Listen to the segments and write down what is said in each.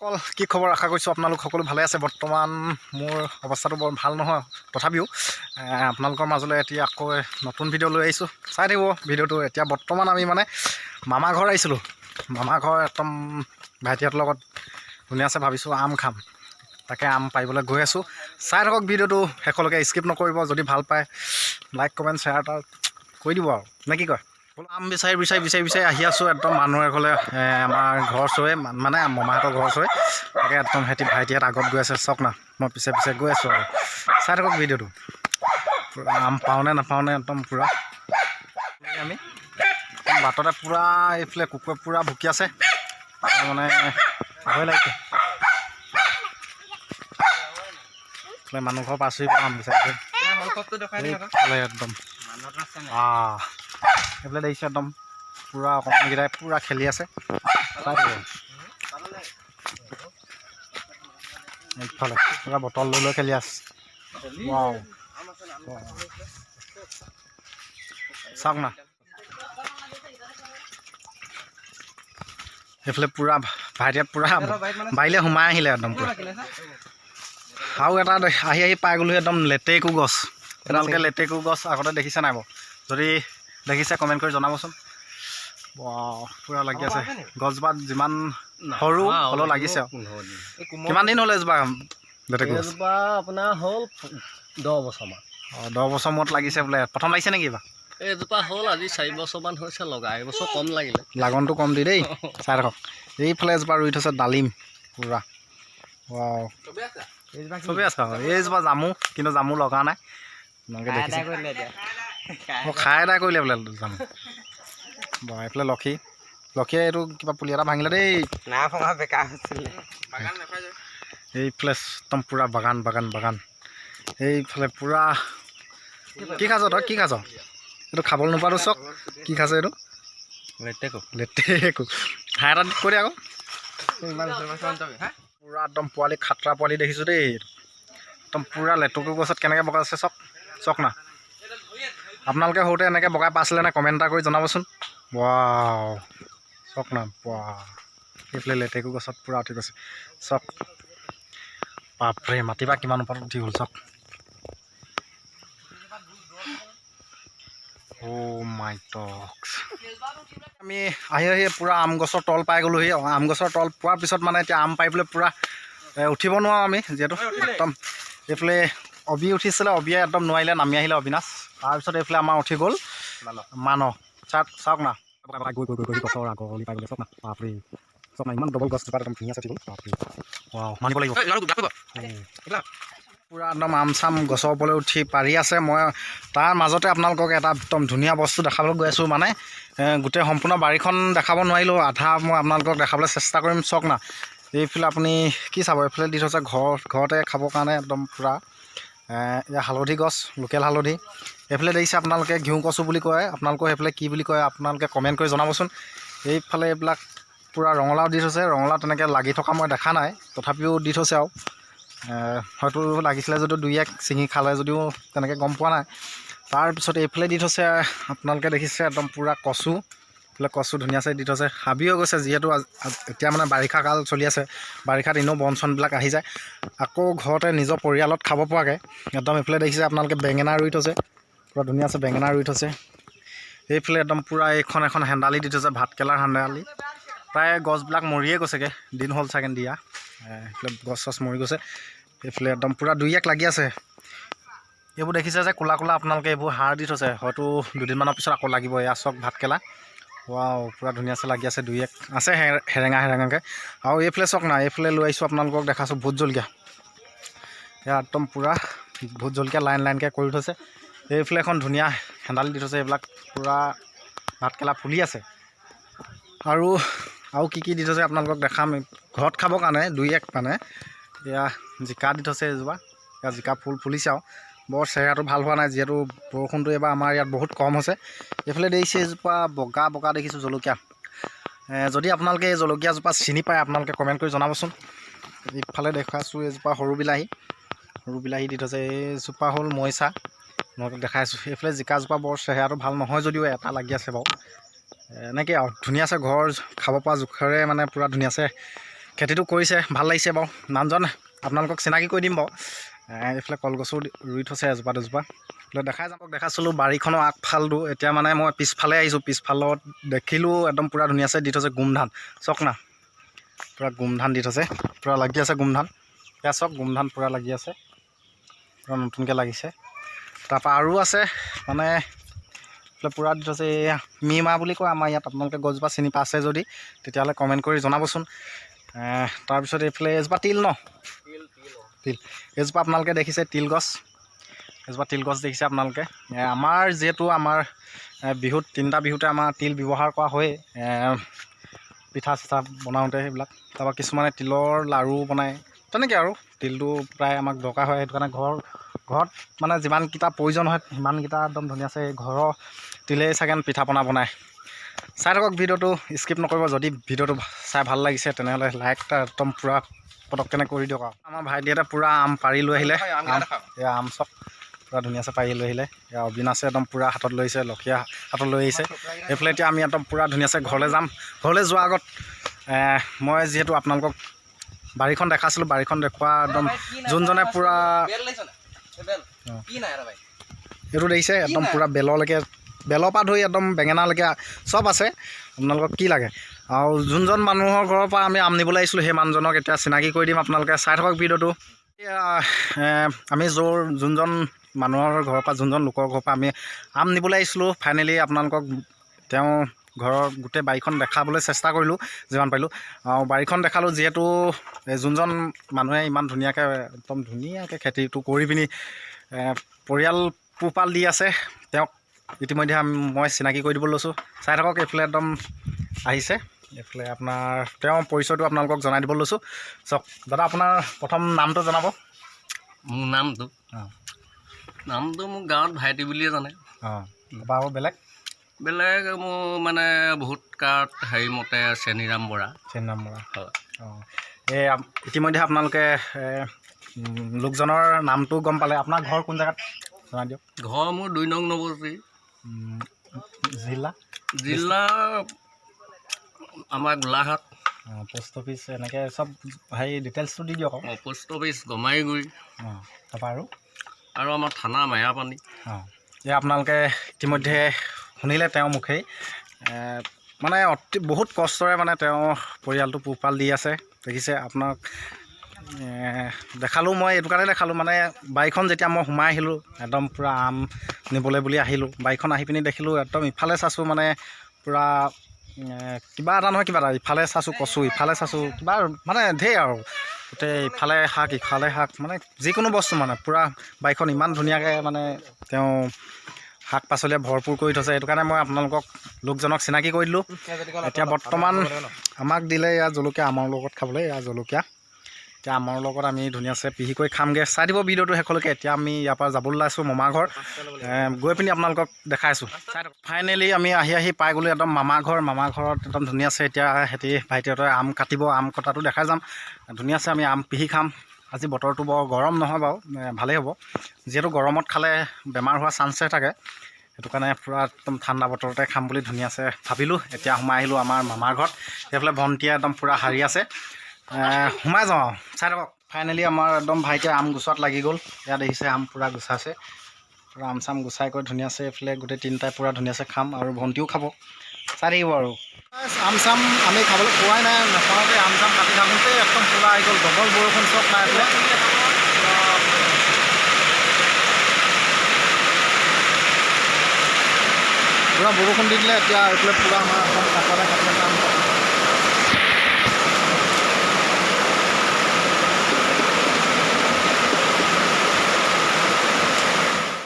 কি খবৰ আশা কৰিছোঁ আপোনালোক সকলো ভালে আছে। বৰ্তমান মোৰ অৱস্থাটো বৰ ভাল নহয়, তথাপিও আপোনালোকৰ মাজলৈ এতিয়া আকৌ নতুন ভিডিঅ' লৈ আহিছোঁ। চাই থাকিব ভিডিঅ'টো। এতিয়া বৰ্তমান আমি মানে মামা ঘৰ আহিছিলোঁ। মামা ঘৰ একদম ভাইটিহঁতৰ লগত ধুনীয়াছে ভাবিছোঁ আম খাম, তাকে আম পাৰিবলৈ গৈ আছোঁ। চাই থাকক ভিডিঅ'টো শেষলৈকে, স্কিপ নকৰিব। যদি ভাল পায় লাইক কমেণ্ট শ্বেয়াৰ এটা কৰি দিব আৰু নে কি কয়। আম বিচাৰি আহি আছোঁ একদম মানুহ এঘৰলৈ, আমাৰ ঘৰ চৰে মানে মামাহঁতৰ ঘৰ চৰে। তাকে একদম ভাইটিহঁত আগত গৈ আছে, চাওক না। মই পিছে গৈ আছোঁ আৰু চাই থাকক ভিডিঅ'টো। আম পাওঁনে নাপাওঁনে একদম পূৰা আমি বাটতে পূৰা এইফালে কুকুৰে পূৰা ভুকি আছে, মানে ভয় লাগিছে। মানুহ ঘৰ পাইছোঁ আম বিচাৰিছে একদম। এইফালে দেখিছে একদম পূৰা অকণমানকেইটাই পূৰা খেলি আছে। এইফালে পূৰা বটল লৈ খেলি আছে। চাওক না, এইফালে পূৰা ভাইটিয়ে পূৰা বাৰীলৈ সোমাই আহিলে একদম পূৰা। আৰু এটা আহি পাই গ'লোঁ একদম লেটেকু গছ। আপোনালোকে লেটেকু গছ আগতে দেখিছে নাই বাৰু? যদি দেখিছে কমেণ্ট কৰি জনাবচোন। পূৰা লাগি আছে গছজোপা, যিমান সৰু হ'লেও লাগিছে আৰু। কিমান দিন হ'ল এজোপা লেটেকু গছ? আপোনাৰ হ'ল 10 বছৰমান। 10 বছৰ মূৰত লাগিছে বোলে। প্ৰথম লাগিছে নেকি এইবাৰ? এইজোপা হ'ল আজি 4 বছৰমান হৈছে লগা। এইবছৰ কম লাগিলে, লাগনটো কম দি দেই। চাই থাকক। এইফালে এজোপা ৰুই থৈছে ডালিম পূৰা। চবেই আছে আৰু এইজোপা জামু, কিন্তু জামু লগা নাই। আপোনালোকে দেখিছে খাই আদায় কৰিলে বোলে জামু। এইফালে লক্ষীয়ে এইটো কিবা পুলি এটা ভাঙিলে দেই। এইফালে একদম পূৰা বাগান। এইফালে পূৰা কি খাইছ তই? কি খাইছ এইটো? খাবলৈ নোপোৱাটো চক। কি খাইছ এইটো? লেটেকু। হাঁহ এটা কৈ দে আকৌ। পূৰা একদম পোৱালি, খাতৰা পোৱালি দেখিছোঁ দেই। একদম পূৰা লেটেকু গছত কেনেকৈ বগাই আছে চক না। আপোনালোকে সৰুতে এনেকৈ বগাই পাইছিলে নে? কমেণ্ট এটা কৰি জনাবচোন। চক না। এইফালে লেটেকু গছত পূৰা উঠি গৈছে চক। বাপৰে, মাতিবা কিমান ওপৰত উঠি গ'ল চক। মাই টক্স। আমি আহি পূৰা আম গছৰ তল পাই গ'লোহি। আম গছৰ তল পোৱাৰ পিছত মানে এতিয়া আম পাৰিবলৈ পূৰা উঠিব নোৱাৰোঁ আমি, যিহেতু একদম এইফালে অবি উঠিছিলে, অবিয়ে একদম নোৱাৰিলে, নামি আহিলে অবিনাশ। তাৰপিছত এইফালে আমাৰ উঠি গ'ল মানহ। চাওক না, গছৰ আগলি পাই গ'লে চক না। বাপৰে চক না, ইমান ডবল গছজোপা একদম ধুনীয়া উঠি গ'ল। বাপৰে মানিব লাগিব পূৰা একদম আম চাম গছৰ ওপৰলৈ উঠি পাৰি আছে। মই তাৰ মাজতে আপোনালোকক এটা একদম ধুনীয়া বস্তু দেখাবলৈ গৈ আছোঁ। মানে গোটেই সম্পূৰ্ণ বাৰীখন দেখাব নোৱাৰিলোঁ, আধা মই আপোনালোকক দেখাবলৈ চেষ্টা কৰিম। চক না, এইফালে আপুনি কি চাব, এইফালে দি থৈছে ঘৰতে খাবৰ কাৰণে একদম পূৰা হালধি গছ, লোকেল হালধি। এইফালে দেখিছে আপোনালোকে ঘিউ কচু বুলি কয়, আপোনালোকৰ সেইফালে কি বুলি কয় আপোনালোকে কমেণ্ট কৰি জনাবচোন। এইফালে এইবিলাক পূৰা ৰঙালাও দি থৈছে। ৰঙালাও তেনেকৈ লাগি থকা মই দেখা নাই, তথাপিও দি থৈছে আৰু। হয়তো লাগিছিলে যদিও 2-1 ছিঙি খালে যদিও তেনেকৈ গম পোৱা নাই। তাৰপিছত এইফালে দি থৈছে আপোনালোকে দেখিছে একদম পূৰা কচু। এইফালে কচু ধুনীয়াছে দি থৈছে। হাবি হৈ গৈছে, যিহেতু এতিয়া মানে বাৰিষা কাল চলি আছে। বাৰিষাত এনেও বন চনবিলাক আহি যায়। আকৌ ঘৰতে নিজৰ পৰিয়ালত খাব পৰাকৈ একদম এইফালে দেখিছে আপোনালোকে বেঙেনা ৰুই থৈছে, পূৰা ধুনীয়াছে বেঙেনা ৰুই থৈছে। এইফালে একদম পূৰা এখন হেন্দালি দি থৈছে, ভাতকেৰেলাৰ হেন্দালি। প্ৰায় গছবিলাক মৰিয়ে গৈছেগৈ, দিন হ'ল চাগে দিয়া। এইফালে গছ চছ মৰি গৈছে। এইফালে একদম পূৰা 2-1 লাগি আছে। এইবোৰ দেখিছে যে ক'লা আপোনালোকে, এইবোৰ সাৰ দি থৈছে। হয়তো দুদিনমানৰ পিছত আকৌ লাগিব। এয়া চক ভাতকেৰেলা। পূৰা ধুনীয়াছে লাগি আছে। 2-1 আছে হেৰেঙাকৈ। আৰু এইফালে চক না, এইফালে লৈ আহিছোঁ আপোনালোকক দেখাছোঁ ভোট জলকীয়া। এয়া একদম পূৰা ভোট জলকীয়া লাইনকৈ কৰি থৈছে। এইফালে এখন ধুনীয়া হেন্দালি দি থৈছে। এইবিলাক পূৰা ভাতকেৰেলা ফুলি আছে। আৰু কি দি থৈছে আপোনালোকক দেখাম ঘৰত খাবৰ কাৰণে। 2-1 মানে এয়া জিকা দি থৈছে এজোপা। এয়া জিকা ফুলিছে আৰু বৰ চেহেৰাটো ভাল হোৱা নাই, যিহেতু বৰষুণটো এইবাৰ আমাৰ ইয়াত বহুত কম হৈছে। এইফালে দেখিছে এজোপা বগা দেখিছোঁ জলকীয়া। যদি আপোনালোকে এই জলকীয়াজোপা চিনি পায় আপোনালোকে কমেণ্ট কৰি জনাবচোন। ইফালে দেখাইছোঁ এজোপা সৰু বিলাহী দি থৈছে। এইজোপা হ'ল মইচা, মই দেখাইছোঁ। এইফালে জিকাজোপা বৰ চেহেৰাটো ভাল নহয় যদিও এটা লাগি আছে বাৰু। এনেকৈ আৰু ধুনীয়াছে ঘৰ খাব পৰা জোখেৰে মানে পূৰা ধুনীয়াছে খেতিটো কৰিছে ভাল লাগিছে বাৰু মানুহজন আপোনালোকক চিনাকি কৰি দিম বাৰু এইফালে কলগছো ৰুই থৈছে এজোপা দুজোপা এইফালে দেখাইছিলোঁ বাৰীখনৰ আগফালটো এতিয়া মানে মই পিছফালে আহিছোঁ পিছফালত দেখিলোঁ একদম পূৰা ধুনীয়াছে দি থৈছে গোমধান চাওক না পূৰা গোমধান দি থৈছে পূৰা লাগি আছে গোমধান এয়া চাওক গোমধান পূৰা লাগি আছে পূৰা নতুনকৈ লাগিছে তাৰপৰা আৰু আছে মানে এইফালে পূৰা দি থৈছে এয়া মিমাহ বুলি কয় আমাৰ ইয়াত আপোনালোকে গছজোপা চিনি পাইছে যদি তেতিয়াহ'লে কমেণ্ট কৰি জনাবচোন তাৰপিছত এইফালে এজোপা তিল ন তিল এজোপা আপোনালোকে দেখিছে তিল গছ এজোপা তিল গছ দেখিছে আপোনালোকে আমাৰ যিহেতু আমাৰ বিহুত 3টা বিহুতে আমাৰ তিল ব্যৱহাৰ কৰা হয় পিঠা চিঠা বনাওঁতে সেইবিলাক তাৰপৰা কিছুমানে তিলৰ লাড়ু বনায় তেনেকৈ আৰু তিলটো প্ৰায় আমাক দৰকাৰ হয় সেইটো কাৰণে ঘৰত মানে যিমানকেইটা প্ৰয়োজন হয় সিমানকেইটা একদম ধুনীয়াছে ঘৰৰ তিলেই চাগেন পিঠা পনা বনায় চাই থাকক ভিডিঅ'টো স্কিপ নকৰিব যদি ভিডিঅ'টো চাই ভাল লাগিছে তেনেহ'লে লাইক এটা একদম পূৰা পটককেনে কৰি দিয়ক আৰু আমাৰ ভাইটিহঁতে পূৰা আম পাৰি লৈ আহিলে এয়া আম চব পূৰা ধুনীয়াছে পাৰি লৈ আহিলে এয়া অবিনাশে একদম পূৰা হাতত লৈছে লক্ষীয়ে হাতত লৈ আহিছে এইফালে এতিয়া আমি একদম পূৰা ধুনীয়াছে ঘৰলৈ যাম ঘৰলৈ যোৱাৰ আগত মই যিহেতু আপোনালোকক বাৰীখন দেখাইছিলোঁ বাৰীখন দেখুওৱা একদম যোনজনে পূৰা এইটো দেখিছে একদম পূৰা বেললৈকে বেলৰ পৰা ধৰি একদম বেঙেনালৈকে চব আছে আপোনালোকক কি লাগে আৰু যোনজন মানুহৰ ঘৰৰ পৰা আমি আম নিবলৈ আহিছিলোঁ সেই মানুহজনক এতিয়া চিনাকি কৰি দিম আপোনালোকে চাই থাকক ভিডিঅ'টো আমি যোনজন মানুহৰ ঘৰৰ পৰা যোনজন লোকৰ ঘৰৰ পৰা আমি আম নিবলৈ আহিছিলোঁ ফাইনেলি আপোনালোকক তেওঁ ঘৰৰ গোটেই বাৰীখন দেখাবলৈ চেষ্টা কৰিলোঁ যিমান পাৰিলোঁ বাৰীখন দেখালোঁ যিহেতু যোনজন মানুহে ইমান ধুনীয়াকৈ একদম ধুনীয়াকৈ খেতিটো কৰি পিনি পৰিয়াল পোহপাল দি আছে তেওঁক ইতিমধ্যে মই চিনাকি কৰি দিব লৈছোঁ চাই থাকক এইফালে একদম আহিছে এইফালে আপোনাৰ তেওঁৰ পৰিচয়টো আপোনালোকক জনাই দিব লৈছোঁ চাওক দাদা আপোনাৰ প্ৰথম নামটো জনাব মোৰ নামটো মোক গাঁৱত ভাইটি বুলিয়ে জানে তাৰপৰা আৰু বেলেগ মোৰ মানে বহুত কাৰ্ড হেৰি মতে চেনিৰাম বৰা হয় এই ইতিমধ্যে আপোনালোকে লোকজনৰ নামটো গম পালে আপোনাৰ ঘৰ কোন জেগাত জনাই দিয়ক ঘৰ মোৰ 2 নং নৱজী জিলা আমাৰ গোলাঘাট পোষ্ট অফিচ এনেকৈ চব হেৰি ডিটেইলছটো দি দিয়ক পোষ্ট অফিচ গমাইগুৰি তাৰপৰা আৰু আমাৰ থানা মেৰাপানী এই আপোনালোকে ইতিমধ্যে শুনিলে তেওঁৰ মুখেই মানে বহুত কষ্টৰে মানে তেওঁ পৰিয়ালটো পোহপাল দি আছে দেখিছে আপোনাক দেখালোঁ মই এইটো কাৰণে দেখালোঁ মানে বাৰীখন যেতিয়া মই সোমাই আহিলোঁ একদম পূৰা আম নিবলৈ বুলি আহিলোঁ বাৰীখন আহি পিনি দেখিলোঁ একদম ইফালে চাইছোঁ মানে পূৰা কিবা এটা নহয় কিবা এটা ইফালে চাইছোঁ কচু ইফালে চাইছোঁ কিবা মানে ঢেৰ আৰু গোটেই ইফালে শাক ইফালে শাক মানে যিকোনো বস্তু মানে পূৰা বাৰীখন ইমান ধুনীয়াকৈ মানে তেওঁ শাক পাচলিয়ে ভৰপূৰ কৰি থৈছে সেইটো কাৰণে মই আপোনালোকক লোকজনক চিনাকি কৰি দিলোঁ এতিয়া বৰ্তমান আমাক দিলে এয়া জলকীয়া আমৰ লগত খাবলৈ এয়া জলকীয়া এতিয়া আমৰ লগত আমি ধুনীয়াছে পিহি কৰি খামগৈ চাই দিব ভিডিঅ'টো শেষলৈকে এতিয়া আমি ইয়াৰ পৰা যাবলৈ ওলাইছোঁ মামাৰ ঘৰ গৈ পিনি আপোনালোকক দেখাইছোঁ ফাইনেলি আমি আহি পাই গ'লোঁ একদম মামাৰ ঘৰত একদম ধুনীয়াছে এতিয়া সিহঁতি ভাইটিহঁতে আম কাটিব আম কটাটো দেখাই যাম ধুনীয়াছে আমি আম পিহি খাম আজি বতৰটো বৰ গৰম নহয় বাৰু ভালেই হ'ব যিহেতু গৰমত খালে বেমাৰ হোৱা চান্সে থাকে সেইটো কাৰণে পূৰা একদম ঠাণ্ডা বতৰতে খাম বুলি ধুনীয়াছে ভাবিলোঁ এতিয়া সোমাই আহিলোঁ আমাৰ মামাৰ ঘৰত সেইফালে ভণ্টিয়ে একদম পূৰা হাৰি আছে সোমাই যাওঁ চাই থাকক ফাইনেলি আমাৰ একদম ভাইটিয়ে আম গুচোৱাত লাগি গ'ল ইয়াত দেখিছে আম পূৰা গুচাইছে পূৰা আম চাম গুচাই কৰি ধুনীয়াছে এইফালে গোটেই তিনিটাই পূৰা ধুনীয়াছে খাম আৰু ভণ্টিও খাব চাই থাকিব আৰু আম চাম আমি খাবলৈ পোৱাই নাই নাপাওঁতে আম চাম কাটি থাকোঁতে একদম পূৰা আহি গ'ল ডবল বৰষুণ চব পাই পেলাই পূৰা বৰষুণ দি দিলে এতিয়া এইফালে পূৰা আমাৰ একদম কাষতে কাম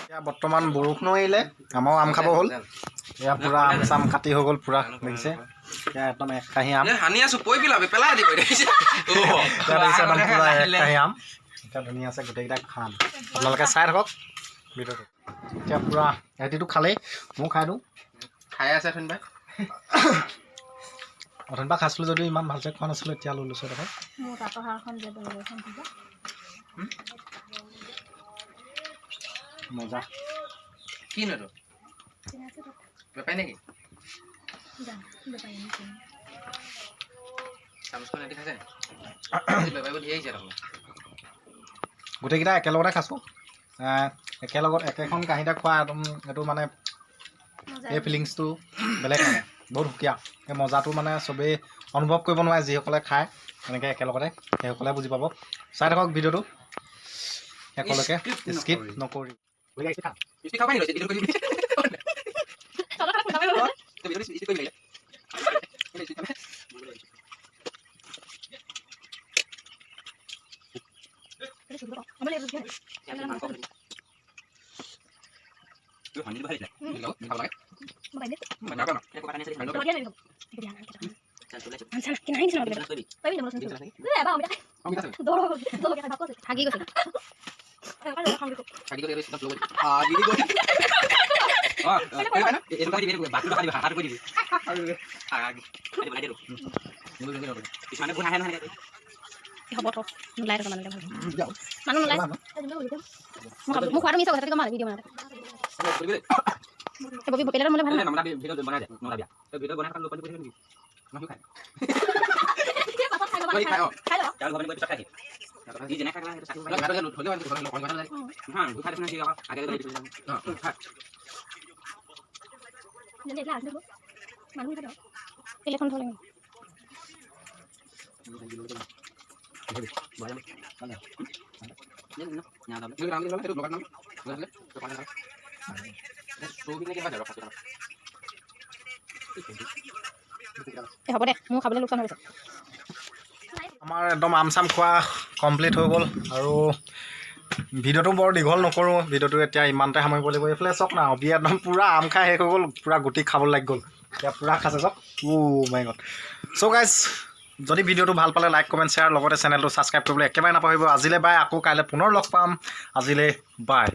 এতিয়া বৰ্তমান বৰষুণো আহিলে আমাৰো আম খাব হ'ল এয়া পূৰা আম চাম কাটি হৈ গ'ল পূৰা দেখিছে এতিয়া একদম এক কাঁহী আম সানি আছোঁ কৈ পেলাবি পেলাই দিব দেখিছে একদম পূৰা এক কাঁহী আম এতিয়া ধুনীয়া আছে গোটেইকেইটা খাম আপোনালোকে চাই থাকক ভিডিঅ'টো এতিয়া পূৰা ৰাতিটো খালেই ময়ো খাই দিওঁ খাই আছে অথনি বাই অথনিবা খাইছিলোঁ যদিও ইমান ভালকৈ খোৱা নাছিলোঁ এতিয়া লৈ লৈছোঁ দেখোন মজা কিনো এইটো বেপাৰী নেকি চামুচখন এটি খাইছে বেপাৰীবোৰ ধেৰ আহিছে তাৰমানে গোটেইকেইটা একেলগতে খাইছোঁ একেলগত একেখন কাঁহীতে খোৱা একদম এইটো মানে এই ফিলিংছটো বেলেগ মানে বহুত সুকীয়া এই মজাটো মানে চবেই অনুভৱ কৰিব নোৱাৰে যিসকলে খায় এনেকৈ একেলগতে সেইসকলে বুজি পাব চাই থাকক ভিডিঅ'টো একেলগে স্কিপ নকৰি স্পিড খাব পাৰি লৈছে ভিডিঅ' কৰি ভিডিঅ'টো স্পিড কৰি লাগিলে হ'ব থ নোলাই থকা মানুহ মানুহ নোলাই মোক খোৱাটো মিছ কথা মাৰ ভিডিঅ' বনাই ববি বকেলাৰ মোলে ভাল হ'ব দে মোৰ খাবলৈ লোকচান হৈছে আমাৰ একদম আম চাম খোৱা কমপ্লিট হৈ গ'ল আৰু ভিডিঅ'টো বৰ দীঘল নকৰোঁ ভিডিঅ'টো এতিয়া ইমানতে সামৰিব লাগিব এইফালে চাওক না অবি একদম পূৰা আম খাই শেষ হৈ গ'ল পূৰা গুটি খাবলৈ লাগি গ'ল এতিয়া পূৰা খাইছে চাওক মাই গড চ' গাইজ যদি ভিডিঅ'টো ভাল পালে লাইক কমেণ্ট শ্বেয়াৰ লগতে চেনেলটো ছাবস্ক্ৰাইব কৰিবলৈ একেবাৰে নাপাহৰিব আজিলৈ বাই আকৌ কাইলৈ পুনৰ লগ পাম আজিলৈ বাই